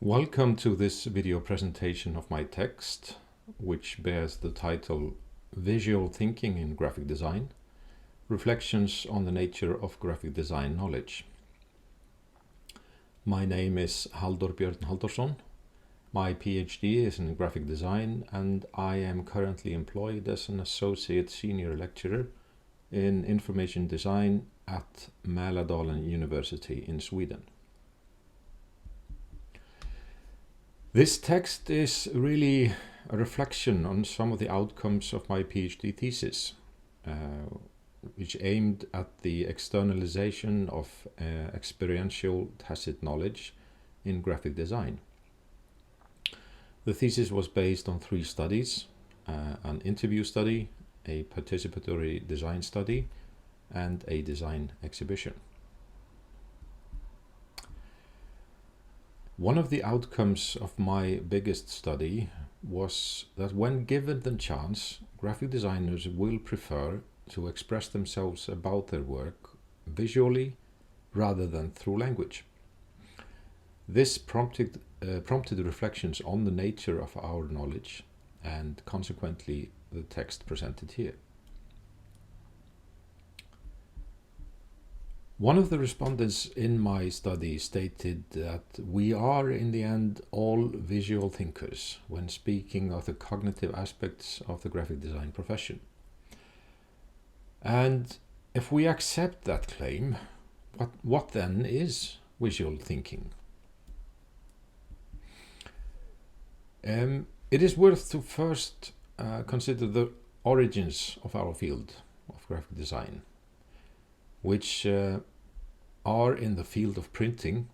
Welcome to this video presentation of my text, which bears the title Visual Thinking in Graphic Design, Reflections on the Nature of Graphic Design Knowledge. My name is Halldór Björn Halldórsson. My PhD is in Graphic Design and I am currently employed as an Associate Senior Lecturer in Information Design at Mälardalen University in Sweden. This text is really a reflection on some of the outcomes of my PhD thesis, which aimed at the externalization of experiential tacit knowledge in graphic design. The thesis was based on 3 studies, an interview study, a participatory design study, and a design exhibition. One of the outcomes of my biggest study was that when given the chance, graphic designers will prefer to express themselves about their work visually rather than through language. This prompted reflections on the nature of our knowledge and consequently the text presented here. One of the respondents in my study stated that we are in the end all visual thinkers when speaking of the cognitive aspects of the graphic design profession. And if we accept that claim, what then is visual thinking? It is worth to first consider the origins of our field of graphic design, which are in the field of printing,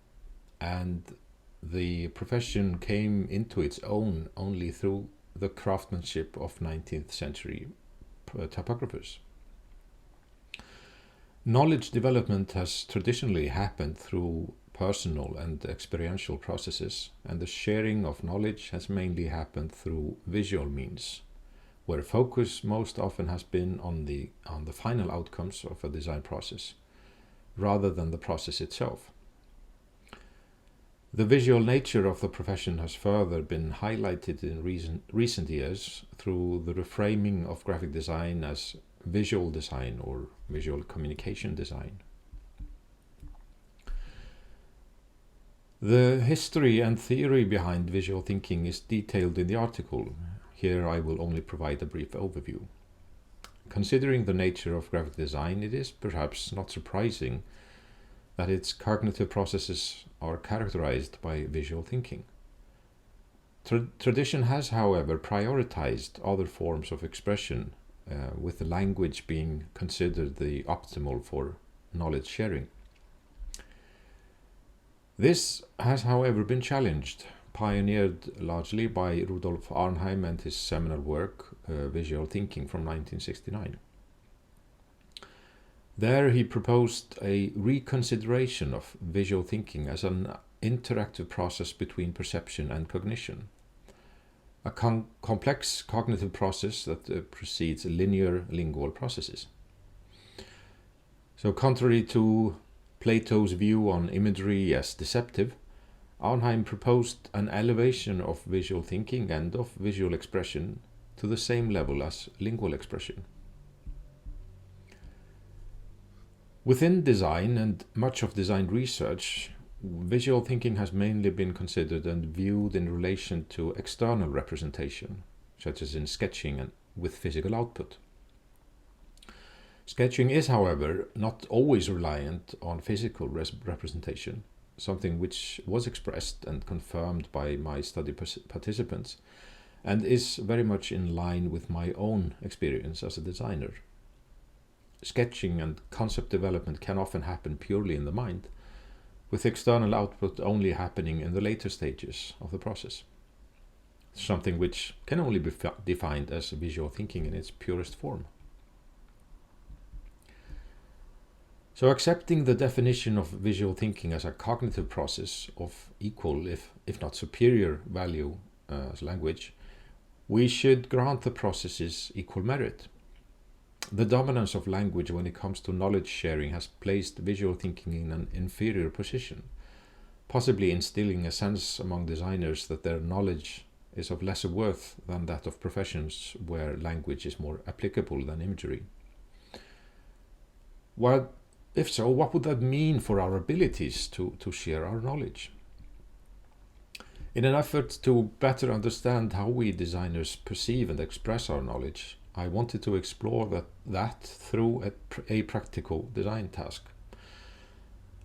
and the profession came into its own only through the craftsmanship of 19th century typographers. Knowledge development has traditionally happened through personal and experiential processes, and the sharing of knowledge has mainly happened through visual means, where focus most often has been on the final outcomes of a design process, rather than the process itself. The visual nature of the profession has further been highlighted in recent years through the reframing of graphic design as visual design or visual communication design. The history and theory behind visual thinking is detailed in the article. Here I will only provide a brief overview. Considering the nature of graphic design, it is perhaps not surprising that its cognitive processes are characterized by visual thinking. Tradition has, however, prioritized other forms of expression, with the language being considered the optimal for knowledge sharing. This has, however, been challenged, pioneered largely by Rudolf Arnheim and his seminal work, Visual Thinking from 1969. There he proposed a reconsideration of visual thinking as an interactive process between perception and cognition, a complex cognitive process that precedes linear lingual processes. So contrary to Plato's view on imagery as deceptive, Arnheim proposed an elevation of visual thinking and of visual expression to the same level as lingual expression. Within design and much of design research, visual thinking has mainly been considered and viewed in relation to external representation, such as in sketching and with physical output. Sketching is, however, not always reliant on physical representation, something which was expressed and confirmed by my study participants, and is very much in line with my own experience as a designer. Sketching and concept development can often happen purely in the mind, with external output only happening in the later stages of the process, something which can only be defined as visual thinking in its purest form. So accepting the definition of visual thinking as a cognitive process of equal, if not superior value as language, we should grant the processes equal merit. The dominance of language when it comes to knowledge sharing has placed visual thinking in an inferior position, possibly instilling a sense among designers that their knowledge is of lesser worth than that of professions where language is more applicable than imagery. Well, if so, what would that mean for our abilities to share our knowledge? In an effort to better understand how we designers perceive and express our knowledge, I wanted to explore that through a practical design task.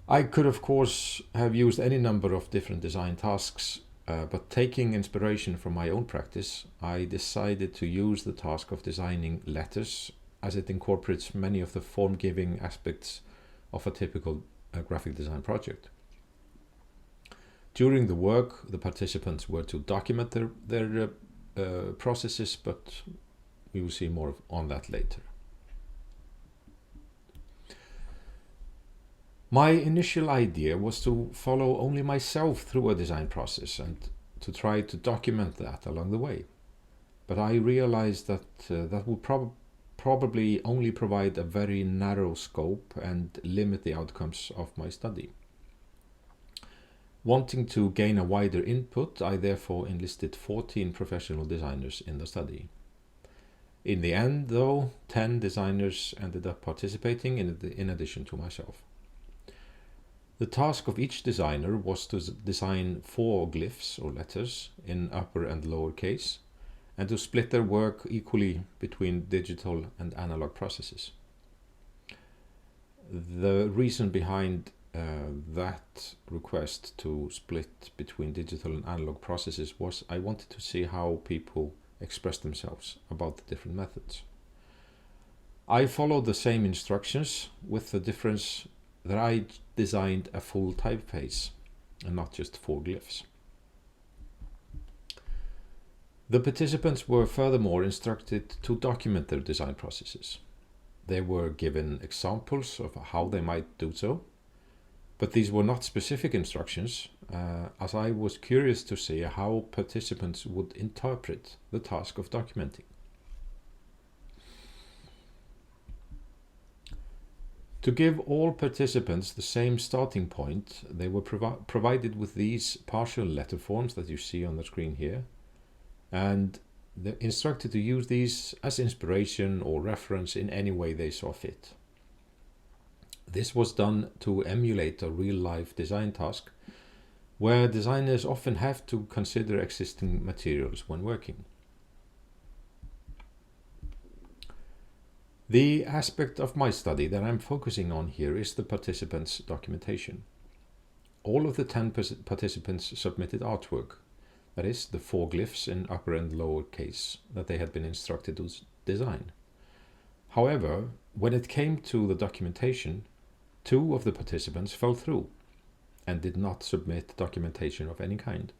I could of course have used any number of different design tasks, but taking inspiration from my own practice, I decided to use the task of designing letters, as it incorporates many of the form-giving aspects of a typical graphic design project. During the work, the participants were to document their processes, but we will see more on that later. My initial idea was to follow only myself through a design process and to try to document that along the way. But I realized that that would probably only provide a very narrow scope and limit the outcomes of my study. Wanting to gain a wider input, I therefore enlisted 14 professional designers in the study. In the end, though, 10 designers ended up participating in addition to myself. The task of each designer was to design 4 glyphs or letters in upper and lower case, and to split their work equally between digital and analog processes. The reason behind that request to split between digital and analog processes was I wanted to see how people express themselves about the different methods. I followed the same instructions, with the difference that I designed a full typeface and not just 4 glyphs. The participants were furthermore instructed to document their design processes. They were given examples of how they might do so, but these were not specific instructions, as I was curious to see how participants would interpret the task of documenting. To give all participants the same starting point, they were provided with these partial letter forms that you see on the screen here, and they're instructed to use these as inspiration or reference in any way they saw fit. This was done to emulate a real-life design task, where designers often have to consider existing materials when working. The aspect of my study that I'm focusing on here is the participants' documentation. All of the 10 participants submitted artwork, that is, the 4 glyphs in upper and lower case that they had been instructed to design. However, when it came to the documentation, 2 of the participants fell through and did not submit documentation of any kind.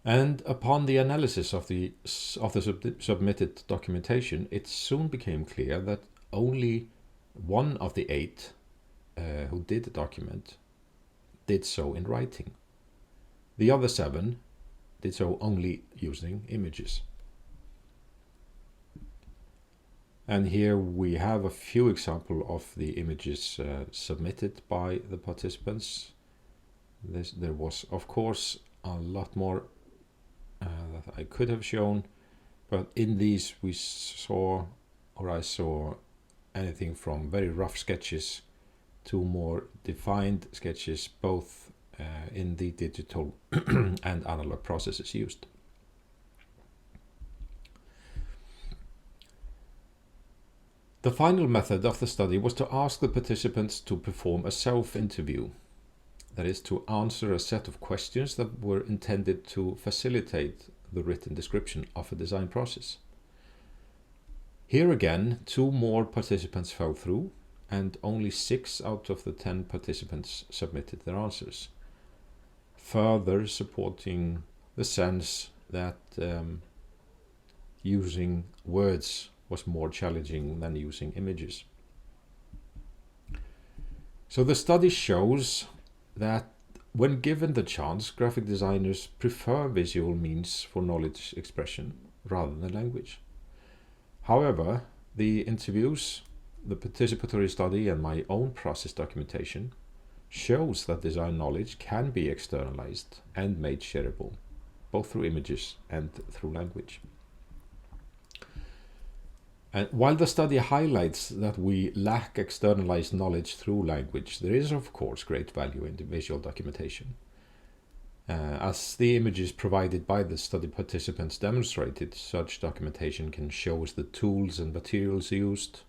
And upon the analysis of the submitted documentation, it soon became clear that only 1 of the 8 who did document did so in writing. The other 7 did so only using images. And here we have a few examples of the images submitted by the participants. There was, of course, a lot more that I could have shown, but in these I saw anything from very rough sketches to more defined sketches, both in the digital and analog processes used. The final method of the study was to ask the participants to perform a self-interview, that is, to answer a set of questions that were intended to facilitate the written description of a design process. Here again, 2 more participants fell through, and only 6 out of the 10 participants submitted their answers, further supporting the sense that using words was more challenging than using images. So the study shows that when given the chance, graphic designers prefer visual means for knowledge expression rather than language. However, the interviews, the participatory study, and my own process documentation shows that design knowledge can be externalized and made shareable, both through images and through language. And while the study highlights that we lack externalized knowledge through language, there is of course great value in the visual documentation. As the images provided by the study participants demonstrated, such documentation can show us the tools and materials used,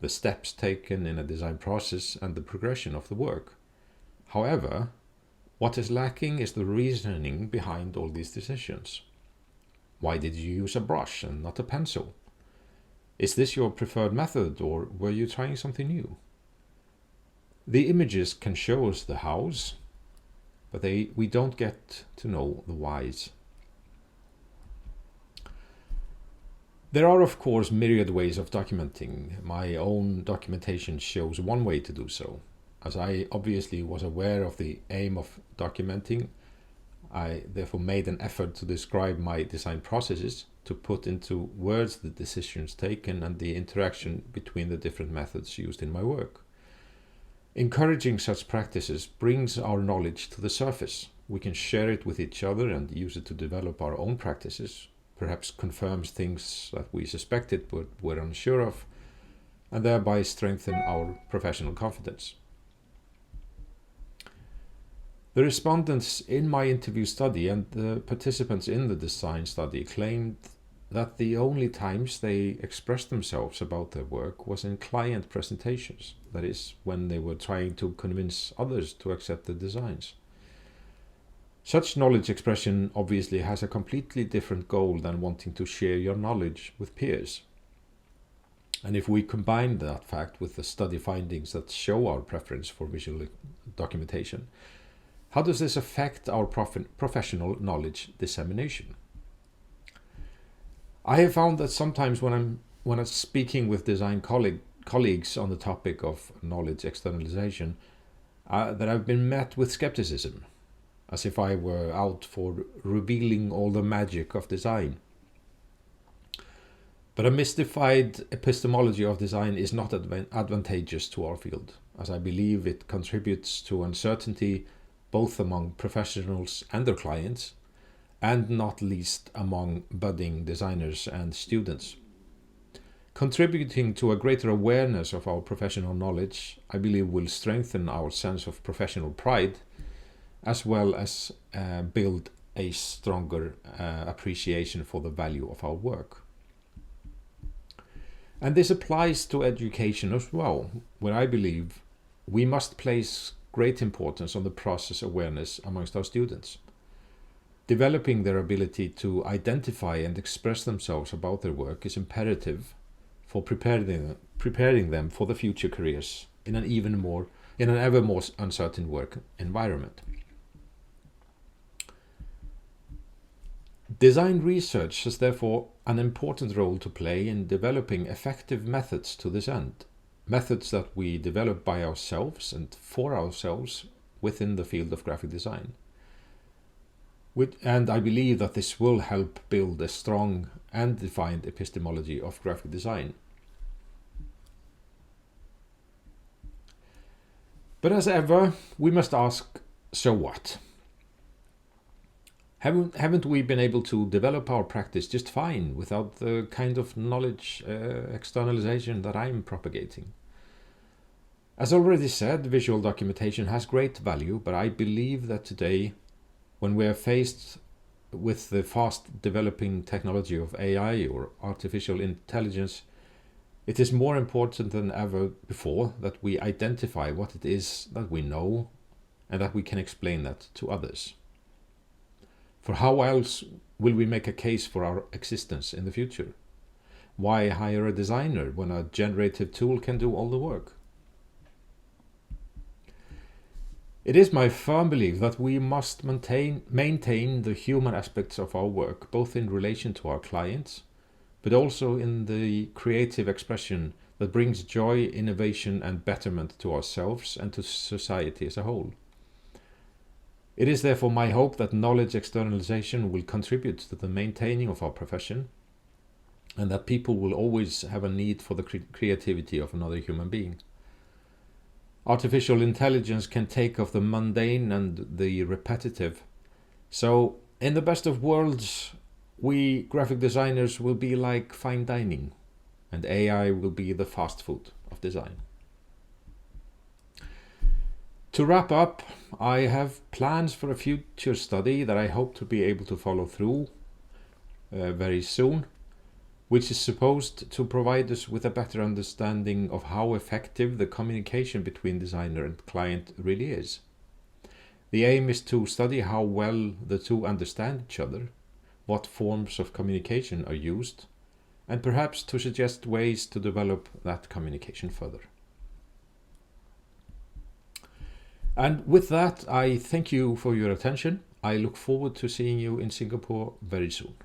the steps taken in a design process, and the progression of the work. However, what is lacking is the reasoning behind all these decisions. Why did you use a brush and not a pencil? Is this your preferred method, or were you trying something new? The images can show us the hows, but we don't get to know the whys. There are of course myriad ways of documenting. My own documentation shows one way to do so. As I obviously was aware of the aim of documenting, I therefore made an effort to describe my design processes, to put into words the decisions taken and the interaction between the different methods used in my work. Encouraging such practices brings our knowledge to the surface. We can share it with each other and use it to develop our own practices, perhaps confirms things that we suspected but were unsure of, and thereby strengthen our professional confidence. The respondents in my interview study and the participants in the design study claimed that the only times they expressed themselves about their work was in client presentations, that is, when they were trying to convince others to accept the designs. Such knowledge expression obviously has a completely different goal than wanting to share your knowledge with peers. And if we combine that fact with the study findings that show our preference for visual documentation, how does this affect our professional knowledge dissemination? I have found that sometimes when I'm speaking with design colleagues on the topic of knowledge externalization, that I've been met with skepticism, as if I were out for revealing all the magic of design. But a mystified epistemology of design is not advantageous to our field, as I believe it contributes to uncertainty both among professionals and their clients, and not least among budding designers and students. Contributing to a greater awareness of our professional knowledge, I believe, will strengthen our sense of professional pride, as well as build a stronger appreciation for the value of our work. And this applies to education as well, where I believe we must place great importance on the process awareness amongst our students. Developing their ability to identify and express themselves about their work is imperative for preparing them for the future careers in an ever more uncertain work environment. Design research has therefore an important role to play in developing effective methods to this end. Methods that we develop by ourselves and for ourselves within the field of graphic design. And I believe that this will help build a strong and defined epistemology of graphic design. But as ever, we must ask, so what? Haven't we been able to develop our practice just fine without the kind of knowledge externalization that I'm propagating? As already said, visual documentation has great value, but I believe that today, when we are faced with the fast developing technology of AI or artificial intelligence, it is more important than ever before that we identify what it is that we know and that we can explain that to others. For how else will we make a case for our existence in the future? Why hire a designer when a generative tool can do all the work? It is my firm belief that we must maintain the human aspects of our work, both in relation to our clients, but also in the creative expression that brings joy, innovation, and betterment to ourselves and to society as a whole. It is therefore my hope that knowledge externalization will contribute to the maintaining of our profession, and that people will always have a need for the creativity of another human being. artificial intelligence can take off the mundane and the repetitive. So, in the best of worlds, we graphic designers will be like fine dining, and AI will be the fast food of design. To wrap up, I have plans for a future study that I hope to be able to follow through very soon, which is supposed to provide us with a better understanding of how effective the communication between designer and client really is. The aim is to study how well the two understand each other, what forms of communication are used, and perhaps to suggest ways to develop that communication further. And with that, I thank you for your attention. I look forward to seeing you in Singapore very soon.